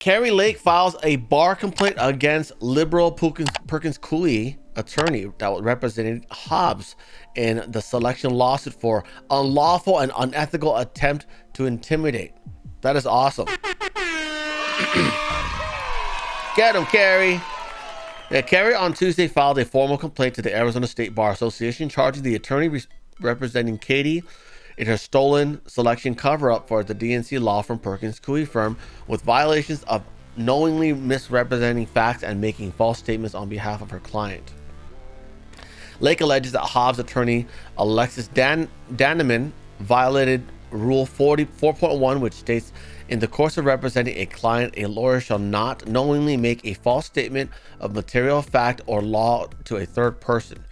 K4ri Lake files a bar complaint against liberal Perkins Coie attorney that represented H0bb's in the selection lawsuit for unlawful and unethical attempt to intimidate. That is awesome. Get him, K4ri. Yeah, K4ri on Tuesday filed a formal complaint to the Arizona State Bar Association charging the attorney representing Katie in her stolen selection cover-up for the DNC law firm Perkins Coie firm with violations of knowingly misrepresenting facts and making false statements on behalf of her client. Lake alleges that H0bb's attorney Alexis Danneman violated Rule 4.1, which states, in the course of representing a client, a lawyer shall not knowingly make a false statement of material fact or law to a third person.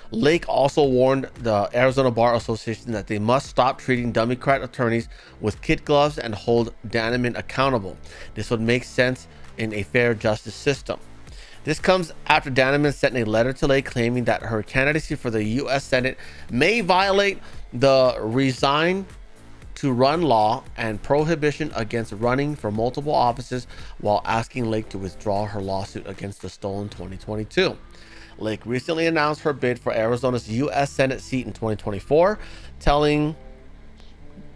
Lake also warned the Arizona Bar Association that they must stop treating Democrat attorneys with kid gloves and hold Danneman accountable. This would make sense in a fair justice system. This comes after Danneman sent a letter to Lake claiming that her candidacy for the U.S. Senate may violate the resign to run law and prohibition against running for multiple offices, while asking Lake to withdraw her lawsuit against the stolen 2022. Lake recently announced her bid for Arizona's U.S. Senate seat in 2024, telling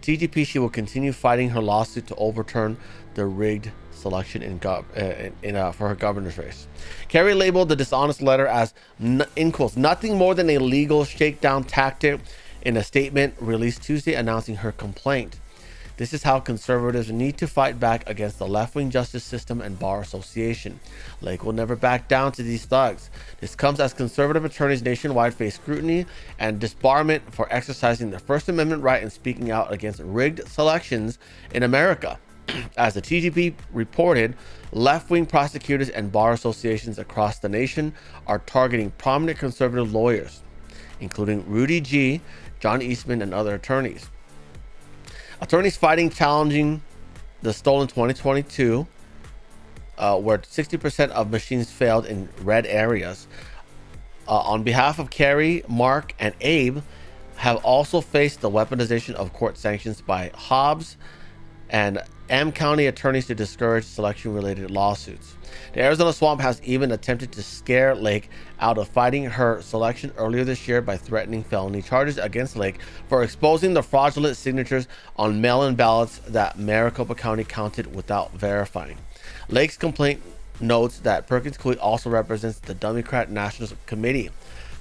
TGP she will continue fighting her lawsuit to overturn the rigged selection for her governor's race. K4ri labeled the dishonest letter as, in quotes, nothing more than a legal shakedown tactic in a statement released Tuesday announcing her complaint. This is how conservatives need to fight back against the left-wing justice system and bar association. Lake will never back down to these thugs. This comes as conservative attorneys nationwide face scrutiny and disbarment for exercising their First Amendment right and speaking out against rigged selections in America. As the TGP reported, left-wing prosecutors and bar associations across the nation are targeting prominent conservative lawyers, including Rudy G., John Eastman, and other attorneys. Attorneys fighting challenging the stolen 2022, where 60% of machines failed in red areas. On behalf of K4ri, Mark, and Abe, have also faced the weaponization of court sanctions by H0bb's and M County attorneys to discourage selection-related lawsuits. The Arizona Swamp has even attempted to scare Lake out of fighting her selection earlier this year by threatening felony charges against Lake for exposing the fraudulent signatures on mail-in ballots that Maricopa County counted without verifying. Lake's complaint notes that Perkins Coie also represents the Democrat National Committee,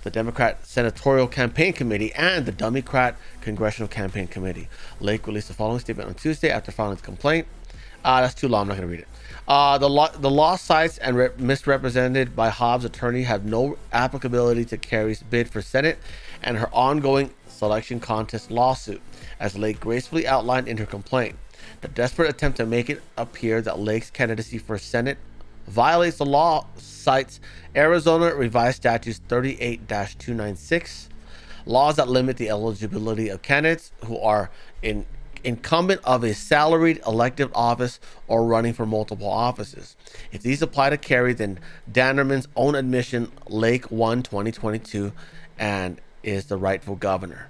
the Democrat Senatorial Campaign Committee, and the Democrat Congressional Campaign Committee. Lake released the following statement on Tuesday after filing his complaint. That's too long. I'm not going to read it. The law cites and misrepresented by H0bb's attorney have no applicability to K4ri's bid for Senate and her ongoing selection contest lawsuit, as Lake gracefully outlined in her complaint. The desperate attempt to make it appear that Lake's candidacy for Senate violates the law cites Arizona Revised Statutes 38-296, laws that limit the eligibility of candidates who are incumbent of a salaried elective office or running for multiple offices. If these apply to K4ri, then Dannerman's own admission, Lake won 2022 and is the rightful governor.